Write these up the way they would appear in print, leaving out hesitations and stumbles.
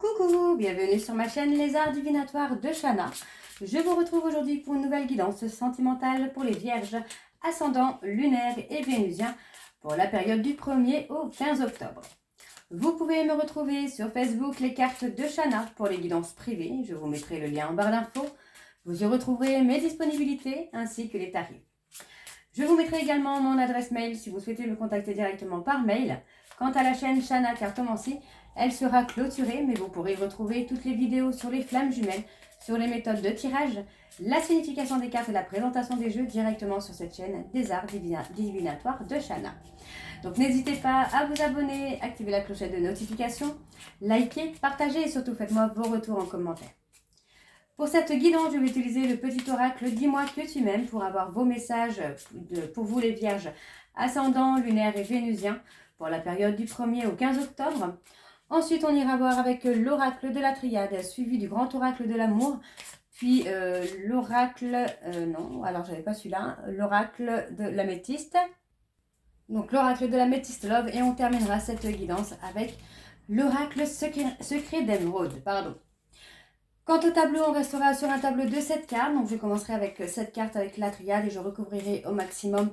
Coucou, bienvenue sur ma chaîne Les Arts Divinatoires de Shana. Je vous retrouve aujourd'hui pour une nouvelle guidance sentimentale pour les vierges, ascendant lunaire et vénusien pour la période du 1er au 15 octobre. Vous pouvez me retrouver sur Facebook les cartes de Shana pour les guidances privées. Je vous mettrai le lien en barre d'infos. Vous y retrouverez mes disponibilités ainsi que les tarifs. Je vous mettrai également mon adresse mail si vous souhaitez me contacter directement par mail. Quant à la chaîne Shana Cartomancie, elle sera clôturée, mais vous pourrez retrouver toutes les vidéos sur les flammes jumelles, sur les méthodes de tirage, la signification des cartes et la présentation des jeux directement sur cette chaîne des Arts Divinatoires de Shana. Donc n'hésitez pas à vous abonner, activer la clochette de notification, liker, partager et surtout faites-moi vos retours en commentaire. Pour cette guidance, je vais utiliser le petit oracle Dis-moi que tu m'aimes pour avoir vos messages pour vous les vierges ascendant, lunaire et vénusien pour la période du 1er au 15 octobre. Ensuite, on ira voir avec l'oracle de la triade suivi du grand oracle de l'amour, puis l'oracle, non, alors j'avais pas celui-là, l'oracle de l'améthyste. Donc l'oracle de l'améthyste love et on terminera cette guidance avec l'oracle secret d'émeraude, pardon. Quant au tableau, on restera sur un tableau de 7 cartes. Donc je commencerai avec cette carte avec la triade et je recouvrirai au maximum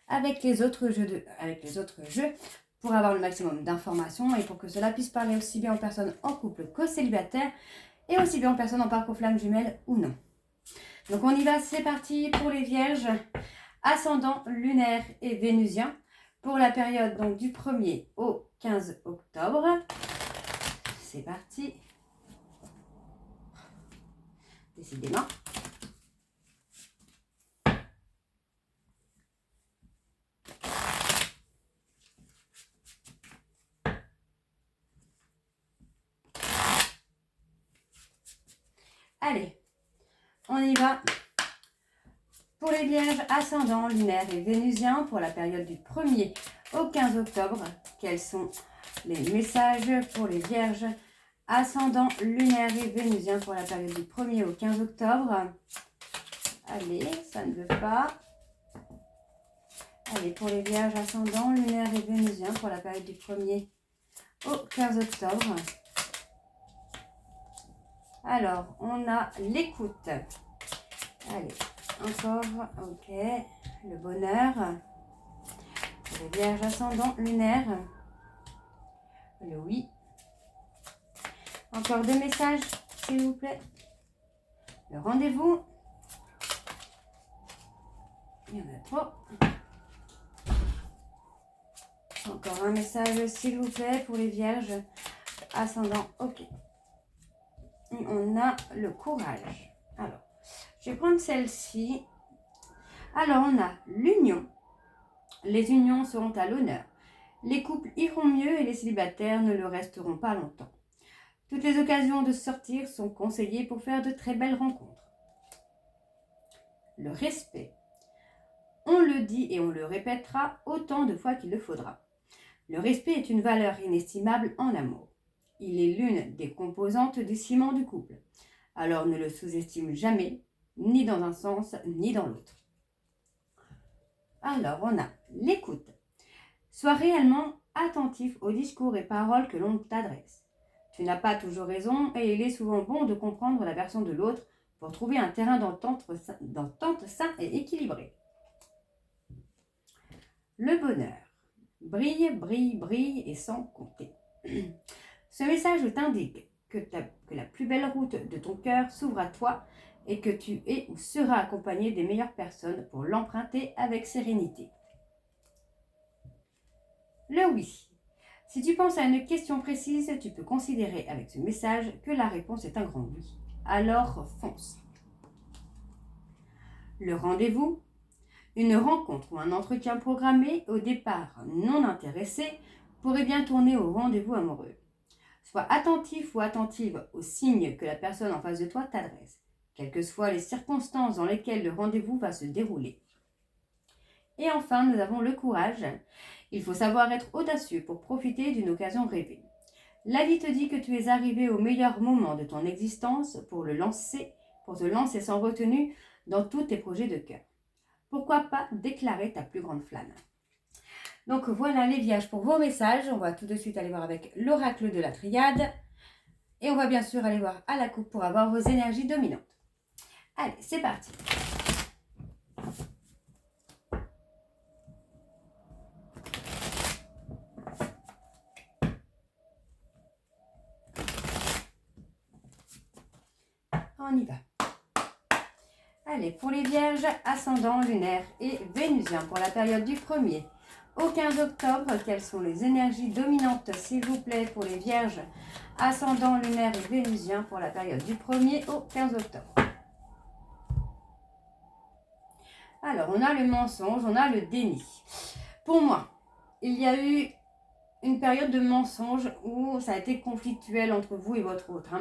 avec les autres jeux pour avoir le maximum d'informations et pour que cela puisse parler aussi bien aux personnes en couple qu'aux célibataires et aussi bien aux personnes en parcours flamme jumelle ou non. Donc on y va, c'est parti pour les vierges, ascendant, lunaire et vénusien pour la période donc du 1er au 15 octobre. C'est parti. Décidément. Allez, on y va. Pour les vierges ascendants, lunaires et vénusiens, pour la période du 1er au 15 octobre, quels sont les messages pour les vierges ascendants, lunaires et vénusiens pour la période du 1er au 15 octobre? Allez, ça ne veut pas. Allez, pour les vierges ascendants, lunaires et vénusiens pour la période du 1er au 15 octobre. Alors, on a l'écoute. Allez, encore, ok. Le bonheur. Les vierges ascendants lunaires. Le oui. Encore deux messages, s'il vous plaît. Le rendez-vous. Il y en a trop. Encore un message, s'il vous plaît, pour les vierges ascendants. Ok. Et on a le courage. Alors, je vais prendre celle-ci. Alors, on a l'union. Les unions seront à l'honneur. Les couples iront mieux et les célibataires ne le resteront pas longtemps. Toutes les occasions de sortir sont conseillées pour faire de très belles rencontres. Le respect. On le dit et on le répétera autant de fois qu'il le faudra. Le respect est une valeur inestimable en amour. Il est l'une des composantes du ciment du couple. Alors ne le sous-estime jamais, ni dans un sens, ni dans l'autre. Alors, on a l'écoute. Sois réellement attentif aux discours et paroles que l'on t'adresse. Tu n'as pas toujours raison et il est souvent bon de comprendre la version de l'autre pour trouver un terrain d'entente sain et équilibré. Le bonheur. Brille, brille, brille et sans compter. Ce message t'indique que la plus belle route de ton cœur s'ouvre à toi et que tu es ou seras accompagné des meilleures personnes pour l'emprunter avec sérénité. Le oui. Si tu penses à une question précise, tu peux considérer avec ce message que la réponse est un grand oui. Alors fonce. Le rendez-vous. Une rencontre ou un entretien programmé au départ non intéressé pourrait bien tourner au rendez-vous amoureux. Sois attentif ou attentive aux signes que la personne en face de toi t'adresse, quelles que soient les circonstances dans lesquelles le rendez-vous va se dérouler. Et enfin, nous avons le courage. Il faut savoir être audacieux pour profiter d'une occasion rêvée. La vie te dit que tu es arrivé au meilleur moment de ton existence pour te lancer sans retenue dans tous tes projets de cœur. Pourquoi pas déclarer ta plus grande flamme? Donc voilà les vierges pour vos messages. On va tout de suite aller voir avec l'oracle de la triade. Et on va bien sûr aller voir à la coupe pour avoir vos énergies dominantes. Allez, c'est parti. On y va. Allez, pour les vierges, ascendant, lunaire et vénusien pour la période du 1er au 15 octobre, quelles sont les énergies dominantes, s'il vous plaît, pour les vierges, ascendant, lunaire et vénusien pour la période du 1er au 15 octobre. Alors, on a le mensonge, on a le déni. Pour moi, il y a eu une période de mensonge où ça a été conflictuel entre vous et votre autre.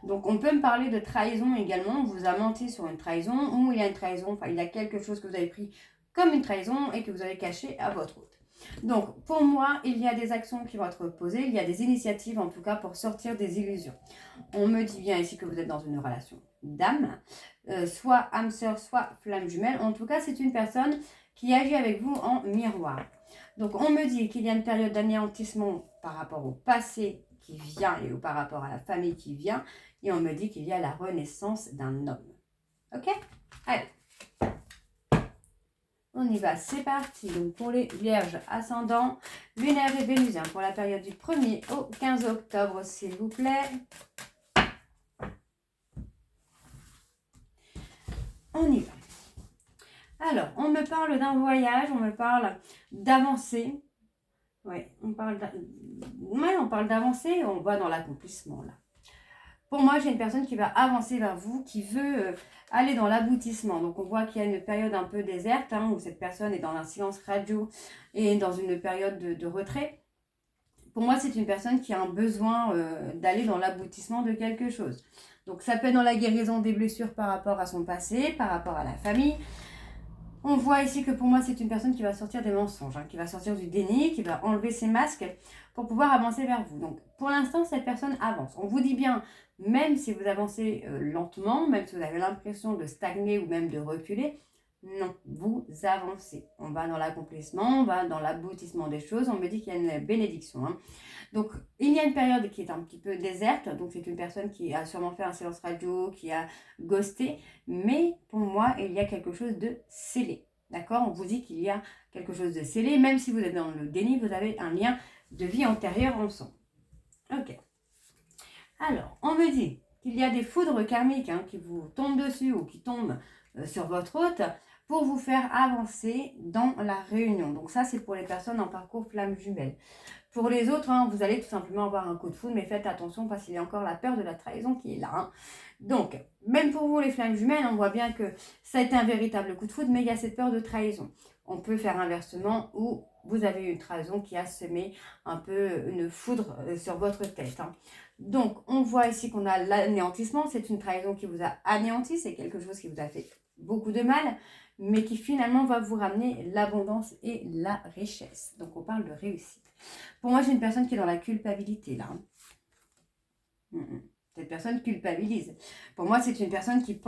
Donc, on peut me parler de trahison également. On vous a menti sur une trahison ou il y a une trahison, enfin, il y a quelque chose que vous avez pris comme une trahison et que vous avez caché à votre autre. Donc, pour moi, il y a des actions qui vont être posées, il y a des initiatives en tout cas pour sortir des illusions. On me dit bien ici que vous êtes dans une relation d'âme, soit âme sœur, soit flamme jumelle. En tout cas, c'est une personne qui agit avec vous en miroir. Donc, on me dit qu'il y a une période d'anéantissement par rapport au passé qui vient et par rapport à la famille qui vient. Et on me dit qu'il y a la renaissance d'un homme. Ok? Allez. On y va, c'est parti. Donc, pour les vierges ascendants, lunaire et vénusien pour la période du 1er au 15 octobre, s'il vous plaît. On y va. Alors, on me parle d'un voyage, on me parle d'avancée. Oui, on parle d'avancée, on va dans l'accomplissement là. Pour moi, j'ai une personne qui va avancer vers vous, qui veut aller dans l'aboutissement. Donc, on voit qu'il y a une période un peu déserte, où cette personne est dans un silence radio et dans une période de retrait. Pour moi, c'est une personne qui a un besoin d'aller dans l'aboutissement de quelque chose. Donc, ça peut être dans la guérison des blessures par rapport à son passé, par rapport à la famille. On voit ici que pour moi, c'est une personne qui va sortir des mensonges, qui va sortir du déni, qui va enlever ses masques pour pouvoir avancer vers vous. Donc, pour l'instant, cette personne avance. On vous dit bien, même si vous avancez lentement, même si vous avez l'impression de stagner ou même de reculer, non, vous avancez. On va dans l'accomplissement, on va dans l'aboutissement des choses. On me dit qu'il y a une bénédiction. Donc, il y a une période qui est un petit peu déserte. Donc, c'est une personne qui a sûrement fait un silence radio, qui a ghosté. Mais pour moi, il y a quelque chose de scellé. D'accord? On vous dit qu'il y a quelque chose de scellé. Même si vous êtes dans le déni, vous avez un lien de vie antérieure ensemble. Ok. Alors, on me dit qu'il y a des foudres karmiques qui vous tombent dessus ou qui tombent sur votre hôte pour vous faire avancer dans la réunion. Donc ça, c'est pour les personnes en parcours flamme jumelle. Pour les autres, vous allez tout simplement avoir un coup de foudre, mais faites attention parce qu'il y a encore la peur de la trahison qui est là. Donc, même pour vous, les flammes jumelles, on voit bien que ça a été un véritable coup de foudre, mais il y a cette peur de trahison. On peut faire inversement où vous avez une trahison qui a semé un peu une foudre sur votre tête. Donc, on voit ici qu'on a l'anéantissement. C'est une trahison qui vous a anéanti. C'est quelque chose qui vous a fait beaucoup de mal, mais qui finalement va vous ramener l'abondance et la richesse. Donc, on parle de réussite. Pour moi, j'ai une personne qui est dans la culpabilité, là. Cette personne culpabilise. Pour moi, c'est une personne qui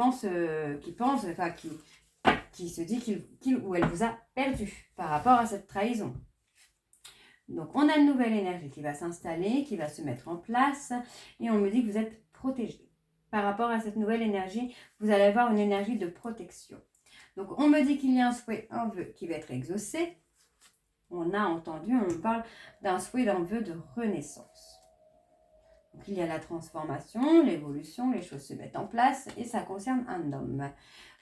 se dit qu'il ou elle vous a perdu par rapport à cette trahison. Donc, on a une nouvelle énergie qui va s'installer, qui va se mettre en place. Et on me dit que vous êtes protégé. Par rapport à cette nouvelle énergie, vous allez avoir une énergie de protection. Donc, on me dit qu'il y a un souhait, un vœu qui va être exaucé. On a entendu, on me parle d'un souhait, d'un vœu de renaissance. Donc, il y a la transformation, l'évolution, les choses se mettent en place et ça concerne un homme.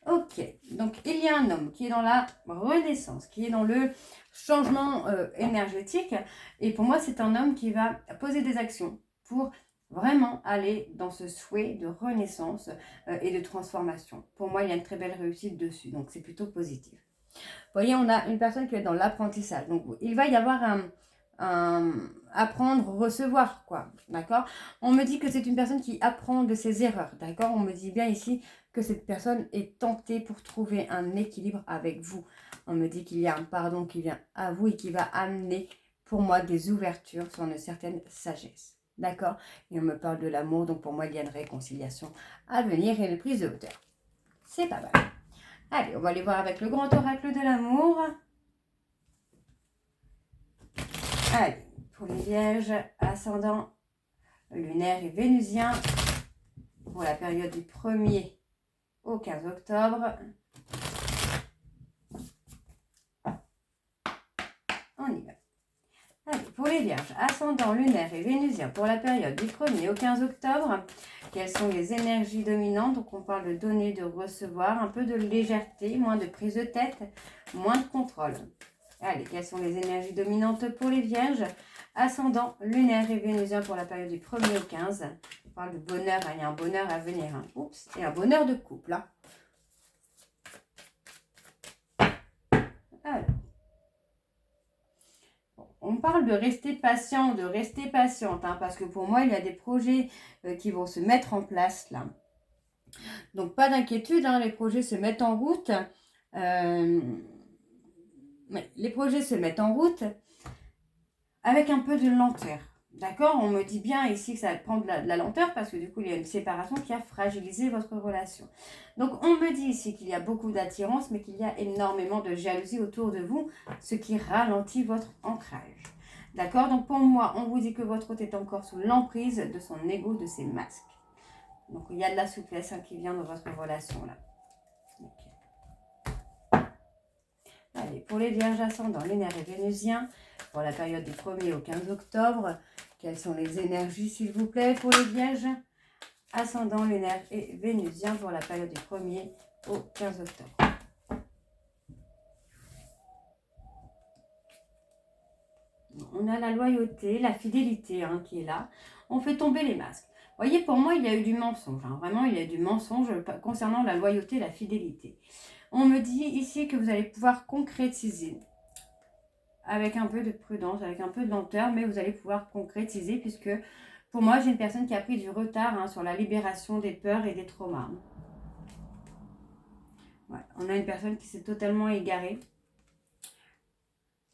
Ok, donc il y a un homme qui est dans la renaissance, qui est dans le changement énergétique. Et pour moi, c'est un homme qui va poser des actions pour vraiment aller dans ce souhait de renaissance et de transformation. Pour moi, il y a une très belle réussite dessus, donc c'est plutôt positif. Vous voyez, on a une personne qui est dans l'apprentissage. Donc, il va y avoir un apprendre, recevoir, quoi. D'accord? On me dit que c'est une personne qui apprend de ses erreurs. D'accord? On me dit bien ici que cette personne est tentée pour trouver un équilibre avec vous. On me dit qu'il y a un pardon qui vient à vous et qui va amener, pour moi, des ouvertures sur une certaine sagesse. D'accord? Et on me parle de l'amour. Donc, pour moi, il y a une réconciliation à venir et une prise de hauteur. C'est pas mal. Allez, on va aller voir avec le grand oracle de l'amour. Allez, pour les vierges, ascendant, lunaire et vénusien pour la période du 1er au 15 octobre. On y va. Allez, pour les vierges, ascendant lunaire et vénusien pour la période du 1er au 15 octobre, quelles sont les énergies dominantes? Donc on parle de donner, de recevoir, un peu de légèreté, moins de prise de tête, moins de contrôle. Allez, quelles sont les énergies dominantes pour les vierges? Ascendant lunaire et vénusien pour la période du 1er au 15. On parle de bonheur, il y a un bonheur à venir. Hein. Oups, et un bonheur de couple. Hein. Alors. On parle de rester patient, de rester patiente, hein, parce que pour moi, il y a des projets qui vont se mettre en place là. Donc, pas d'inquiétude, hein, les projets se mettent en route. Les projets se mettent en route avec un peu de lenteur. D'accord? On me dit bien ici que ça va prendre de la lenteur parce que du coup, il y a une séparation qui a fragilisé votre relation. Donc, on me dit ici qu'il y a beaucoup d'attirance, mais qu'il y a énormément de jalousie autour de vous, ce qui ralentit votre ancrage. D'accord? Donc, pour moi, on vous dit que votre hôte est encore sous l'emprise de son ego, de ses masques. Donc, il y a de la souplesse hein, qui vient dans votre relation là. Okay. Allez, pour les vierges ascendants, lunaire et vénusien, pour la période du 1er au 15 octobre, quelles sont les énergies, s'il vous plaît, pour les vierges ascendant lunaire et vénusien pour la période du 1er au 15 octobre. On a la loyauté, la fidélité hein, qui est là. On fait tomber les masques. Vous voyez, pour moi, il y a eu du mensonge. Hein. Vraiment, il y a eu du mensonge concernant la loyauté et la fidélité. On me dit ici que vous allez pouvoir concrétiser avec un peu de prudence, avec un peu de lenteur, mais vous allez pouvoir concrétiser puisque pour moi, j'ai une personne qui a pris du retard hein, sur la libération des peurs et des traumas. Ouais, on a une personne qui s'est totalement égarée.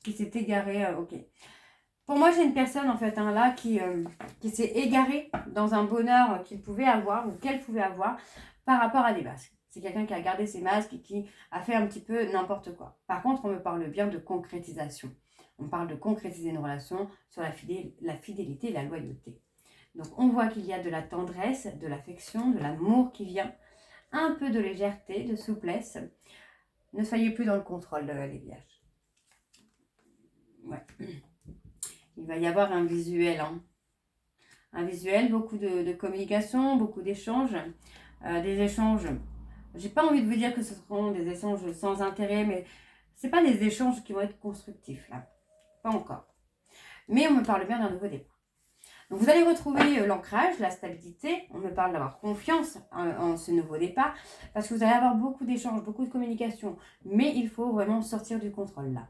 Ok. Pour moi, j'ai une personne en fait hein, là qui s'est égarée dans un bonheur qu'il pouvait avoir ou qu'elle pouvait avoir par rapport à des masques. C'est quelqu'un qui a gardé ses masques et qui a fait un petit peu n'importe quoi. Par contre, on me parle bien de concrétisation. On parle de concrétiser une relation sur la fidélité et la loyauté. Donc, on voit qu'il y a de la tendresse, de l'affection, de l'amour qui vient, un peu de légèreté, de souplesse. Ne soyez plus dans le contrôle, les vierges. Ouais. Il va y avoir un visuel. Hein. Un visuel, beaucoup de communication, beaucoup d'échanges. Des échanges. J'ai pas envie de vous dire que ce seront des échanges sans intérêt, mais c'est pas des échanges qui vont être constructifs, là. Pas encore. Mais on me parle bien d'un nouveau départ. Donc, vous allez retrouver l'ancrage, la stabilité. On me parle d'avoir confiance en ce nouveau départ parce que vous allez avoir beaucoup d'échanges, beaucoup de communication. Mais il faut vraiment sortir du contrôle, là.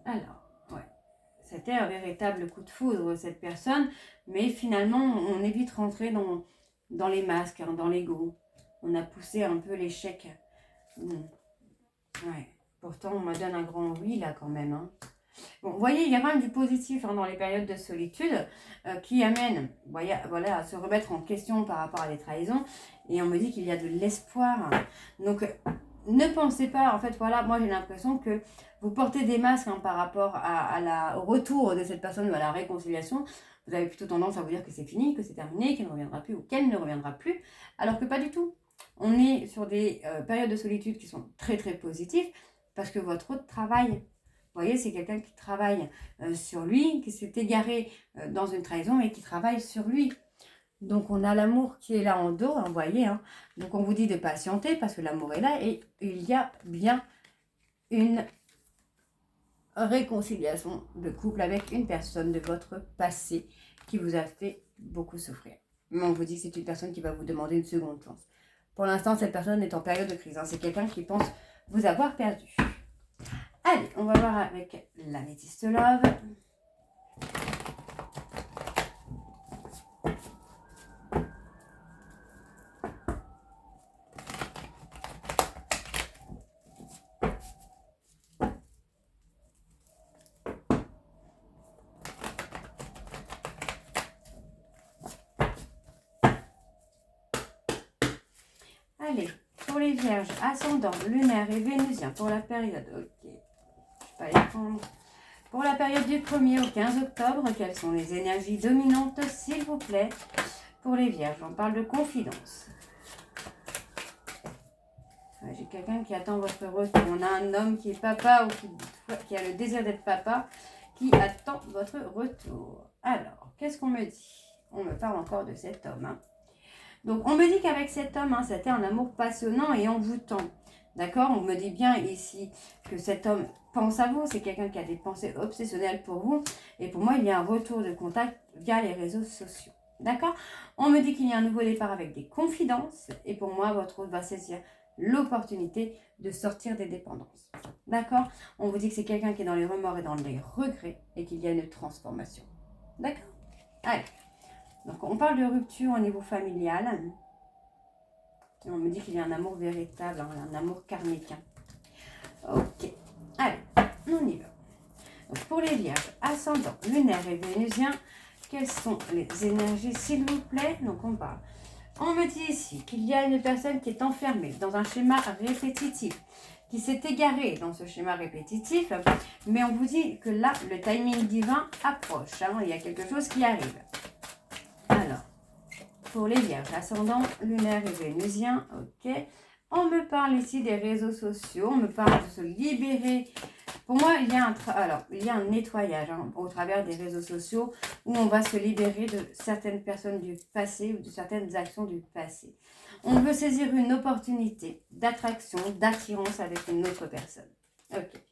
Alors, ouais. C'était un véritable coup de foudre, cette personne. Mais finalement, on évite de rentrer dans les masques, hein, dans l'ego. On a poussé un peu l'échec. Ouais. Pourtant, on me donne un grand oui, là, quand même. Hein. Bon, vous voyez, il y a quand même du positif hein, dans les périodes de solitude qui amène voilà, à se remettre en question par rapport à des trahisons. Et on me dit qu'il y a de l'espoir. Donc, ne pensez pas, en fait, voilà, moi j'ai l'impression que vous portez des masques hein, par rapport au retour de cette personne ou à la réconciliation. Vous avez plutôt tendance à vous dire que c'est fini, que c'est terminé, qu'elle ne reviendra plus ou qu'elle ne reviendra plus. Alors que pas du tout. On est sur des périodes de solitude qui sont très très positives parce que votre autre travail, vous voyez, c'est quelqu'un qui travaille sur lui, qui s'est égaré dans une trahison et qui travaille sur lui. Donc, on a l'amour qui est là en dos, hein, vous voyez. Hein. Donc, on vous dit de patienter parce que l'amour est là et il y a bien une réconciliation de couple avec une personne de votre passé qui vous a fait beaucoup souffrir. Mais on vous dit que c'est une personne qui va vous demander une seconde chance. Pour l'instant, cette personne est en période de crise. Hein. C'est quelqu'un qui pense vous avoir perdu. Allez, on va voir avec l'améthyste love. Allez, pour les vierges, ascendant, lunaire et vénusien pour la période. Ok, je vais pas les prendre. pour la période du 1er au 15 octobre, quelles sont les énergies dominantes, s'il vous plaît, pour les vierges? On parle de confidence. J'ai quelqu'un qui attend votre retour. On a un homme qui est papa ou qui a le désir d'être papa, qui attend votre retour. Alors, qu'est-ce qu'on me dit? On me parle encore de cet homme. Hein. Donc, on me dit qu'avec cet homme, c'était un amour passionnant et envoûtant. D'accord? On me dit bien ici que cet homme pense à vous. C'est quelqu'un qui a des pensées obsessionnelles pour vous. Et pour moi, il y a un retour de contact via les réseaux sociaux. D'accord? On me dit qu'il y a un nouveau départ avec des confidences. Et pour moi, votre hôte va saisir l'opportunité de sortir des dépendances. D'accord? On vous dit que c'est quelqu'un qui est dans les remords et dans les regrets et qu'il y a une transformation. D'accord? Allez. Donc, on parle de rupture au niveau familial. Et on me dit qu'il y a un amour véritable, hein, un amour karmique. Hein. Ok. Allez, on y va. Donc, pour les vierges, ascendant, lunaire et vénusien, quelles sont les énergies, s'il vous plaît? Donc, on parle. On me dit ici qu'il y a une personne qui est enfermée dans un schéma répétitif, qui s'est égarée dans ce schéma répétitif, mais on vous dit que là, le timing divin approche. Hein, il y a quelque chose qui arrive. Alors, pour les vierges, ascendant, lunaire et vénusien, ok. On me parle ici des réseaux sociaux, on me parle de se libérer. Pour moi, il y a un nettoyage hein, au travers des réseaux sociaux où on va se libérer de certaines personnes du passé ou de certaines actions du passé. On veut saisir une opportunité d'attraction, d'attirance avec une autre personne. Ok.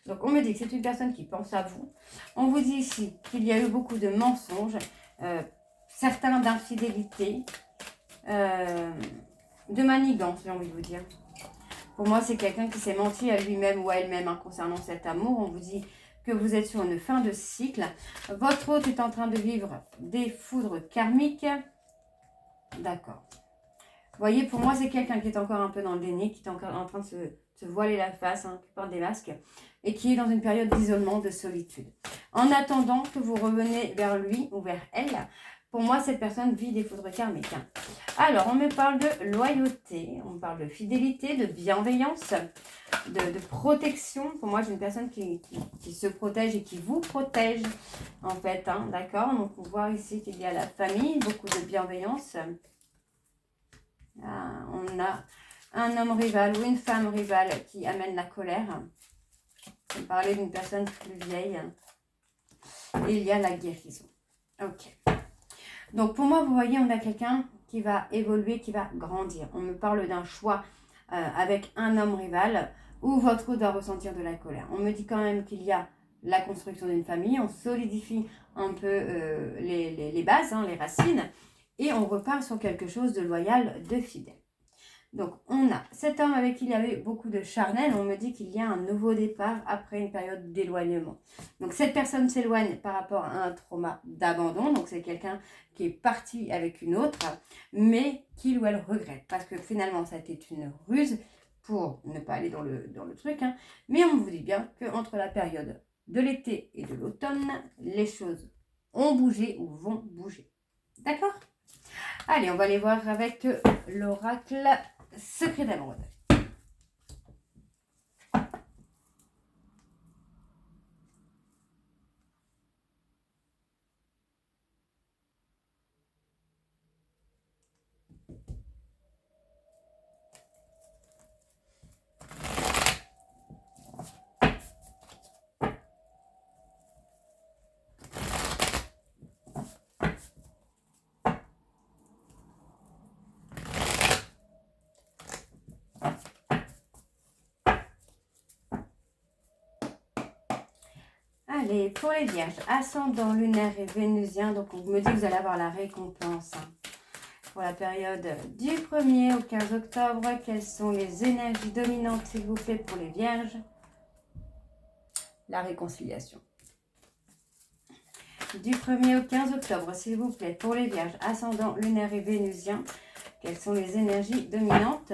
Donc, on me dit que c'est une personne qui pense à vous. On vous dit ici qu'il y a eu beaucoup de mensonges, certains d'infidélité, de manigance, j'ai envie de vous dire. Pour moi, c'est quelqu'un qui s'est menti à lui-même ou à elle-même hein, concernant cet amour. On vous dit que vous êtes sur une fin de cycle. Votre hôte est en train de vivre des foudres karmiques. D'accord. Vous voyez, pour moi, c'est quelqu'un qui est encore un peu dans le déni, qui est encore en train de se voiler la face, hein, qui porte des masques, et qui est dans une période d'isolement, de solitude. En attendant que vous reveniez vers lui ou vers elle, pour moi, cette personne vit des foudres karmiques. Hein. Alors, on me parle de loyauté, on me parle de fidélité, de bienveillance, de protection. Pour moi, j'ai une personne qui se protège et qui vous protège, en fait. Hein, d'accord? Donc, on voit ici qu'il y a la famille, beaucoup de bienveillance. Ah, on a un homme rival ou une femme rivale qui amène la colère. On parlait d'une personne plus vieille. Et il y a la guérison. Ok. Donc, pour moi, vous voyez, on a quelqu'un qui va évoluer, qui va grandir. On me parle d'un choix avec un homme rival où votre hôte doit ressentir de la colère. On me dit quand même qu'il y a la construction d'une famille. On solidifie un peu les bases, hein, les racines. Et on repart sur quelque chose de loyal, de fidèle. Donc, on a cet homme avec qui il y avait beaucoup de charnel. On me dit qu'il y a un nouveau départ après une période d'éloignement. Donc, cette personne s'éloigne par rapport à un trauma d'abandon. Donc, c'est quelqu'un qui est parti avec une autre, mais qu'il ou elle regrette. Parce que finalement, ça a été une ruse pour ne pas aller dans le truc. Hein. Mais on vous dit bien qu'entre la période de l'été et de l'automne, les choses ont bougé ou vont bouger. D'accord ? Allez, on va aller voir avec l'oracle secret d'émeraude. Allez, pour les vierges, ascendant lunaire et vénusien, donc on me dit que vous allez avoir la récompense. Hein. Pour la période du 1er au 15 octobre, quelles sont les énergies dominantes, s'il vous plaît, pour les vierges? La réconciliation. Du 1er au 15 octobre, s'il vous plaît, pour les vierges, ascendant lunaire et vénusien, quelles sont les énergies dominantes?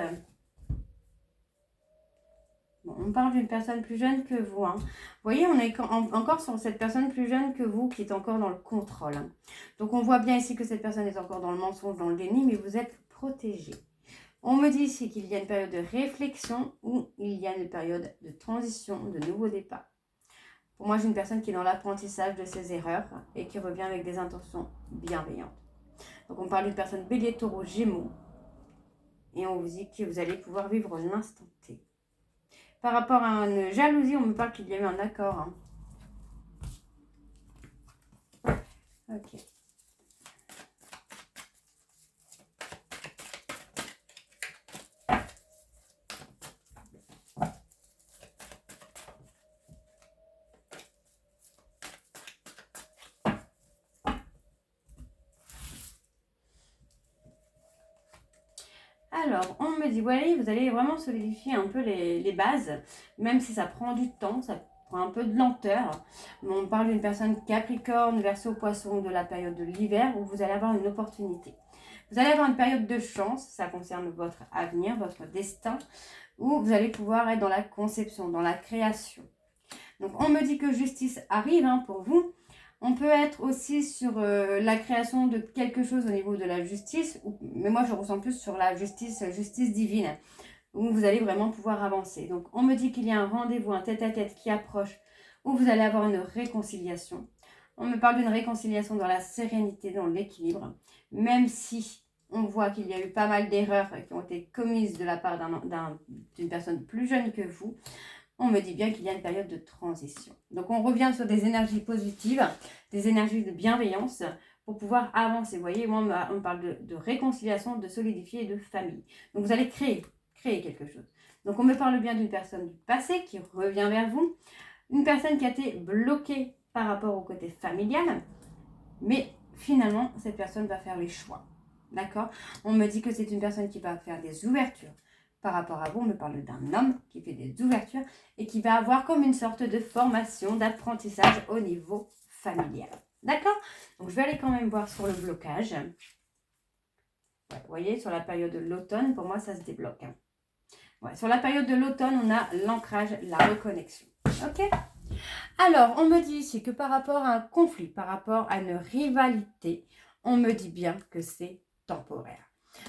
Bon, on parle d'une personne plus jeune que vous. Hein. Vous voyez, on est encore sur cette personne plus jeune que vous qui est encore dans le contrôle. Hein. Donc, on voit bien ici que cette personne est encore dans le mensonge, dans le déni, mais vous êtes protégé. On me dit ici qu'il y a une période de réflexion ou il y a une période de transition, de nouveau départ. Pour moi, j'ai une personne qui est dans l'apprentissage de ses erreurs et qui revient avec des intentions bienveillantes. Donc, on parle d'une personne bélier, taureau, gémeaux. Et on vous dit que vous allez pouvoir vivre l'instant T. Par rapport à une jalousie, on me parle qu'il y a eu un accord. Hein. Ok. Alors, on me dit, oui, vous allez vraiment solidifier un peu les bases, même si ça prend du temps, ça prend un peu de lenteur. On parle d'une personne Capricorne, Verseau, Poisson, de la période de l'hiver, où vous allez avoir une opportunité. Vous allez avoir une période de chance, ça concerne votre avenir, votre destin, où vous allez pouvoir être dans la conception, dans la création. Donc, on me dit que justice arrive hein, pour vous. On peut être aussi sur la création de quelque chose au niveau de la justice, mais moi je ressens plus sur la justice divine, où vous allez vraiment pouvoir avancer. Donc on me dit qu'il y a un rendez-vous, un tête-à-tête qui approche, où vous allez avoir une réconciliation. On me parle d'une réconciliation dans la sérénité, dans l'équilibre, même si on voit qu'il y a eu pas mal d'erreurs qui ont été commises de la part d'une personne plus jeune que vous. On me dit bien qu'il y a une période de transition. Donc, on revient sur des énergies positives, des énergies de bienveillance pour pouvoir avancer. Vous voyez, moi, on me parle de réconciliation, de solidifier et de famille. Donc, vous allez créer quelque chose. Donc, on me parle bien d'une personne du passé qui revient vers vous. Une personne qui a été bloquée par rapport au côté familial. Mais finalement, cette personne va faire les choix. D'accord? On me dit que c'est une personne qui va faire des ouvertures. Par rapport à vous, on me parle d'un homme qui fait des ouvertures et qui va avoir comme une sorte de formation, d'apprentissage au niveau familial. D'accord? Donc, je vais aller quand même voir sur le blocage. Ouais, vous voyez, sur la période de l'automne, pour moi, ça se débloque. Hein. Ouais, sur la période de l'automne, on a l'ancrage, la reconnexion. Ok? Alors, on me dit ici que par rapport à un conflit, par rapport à une rivalité, on me dit bien que c'est temporaire.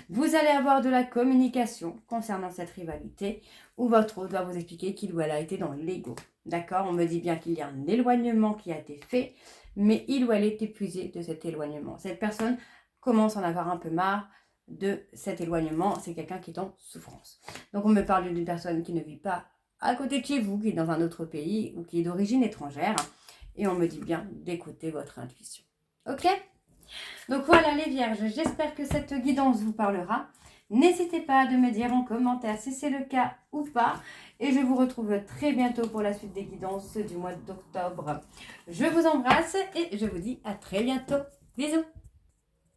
Vous allez avoir de la communication concernant cette rivalité où votre autre va vous expliquer qu'il ou elle a été dans l'ego. D'accord? On me dit bien qu'il y a un éloignement qui a été fait, mais il ou elle est épuisé de cet éloignement. Cette personne commence à en avoir un peu marre de cet éloignement. C'est quelqu'un qui est en souffrance. Donc, on me parle d'une personne qui ne vit pas à côté de chez vous, qui est dans un autre pays ou qui est d'origine étrangère. Et on me dit bien d'écouter votre intuition. Ok? Donc voilà les vierges, j'espère que cette guidance vous parlera. N'hésitez pas de me dire en commentaire si c'est le cas ou pas. Et je vous retrouve très bientôt pour la suite des guidances du mois d'octobre. Je vous embrasse et je vous dis à très bientôt. Bisous!